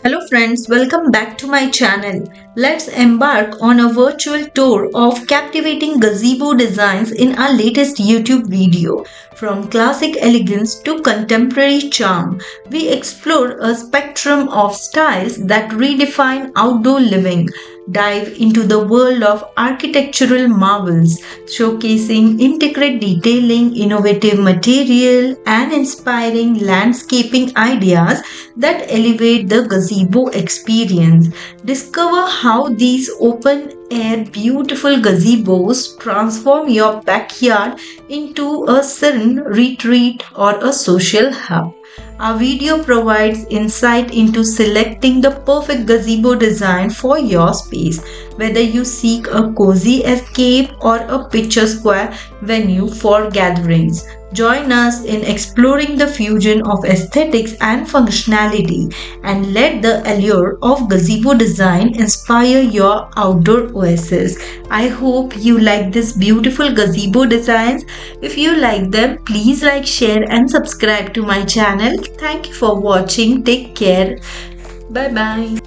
Hello friends, welcome back to my channel. Let's embark on a virtual tour of captivating gazebo designs in our latest YouTube video. From classic elegance to contemporary charm, we explore a spectrum of styles that redefine outdoor living. Dive into the world of architectural marvels, showcasing intricate detailing, innovative material, and inspiring landscaping ideas that elevate the gazebo experience. Discover how these open air beautiful gazebos transform your backyard into a serene retreat or a social hub. Our video provides insight into selecting the perfect gazebo design for your space, whether you seek a cozy escape or a picture square venue for gatherings. Join us in exploring the fusion of aesthetics and functionality and let the allure of gazebo design inspire your outdoor oasis. I hope you like this beautiful gazebo designs. If you like them, please like, share and subscribe to my channel. Thank you for watching. Take care. Bye bye.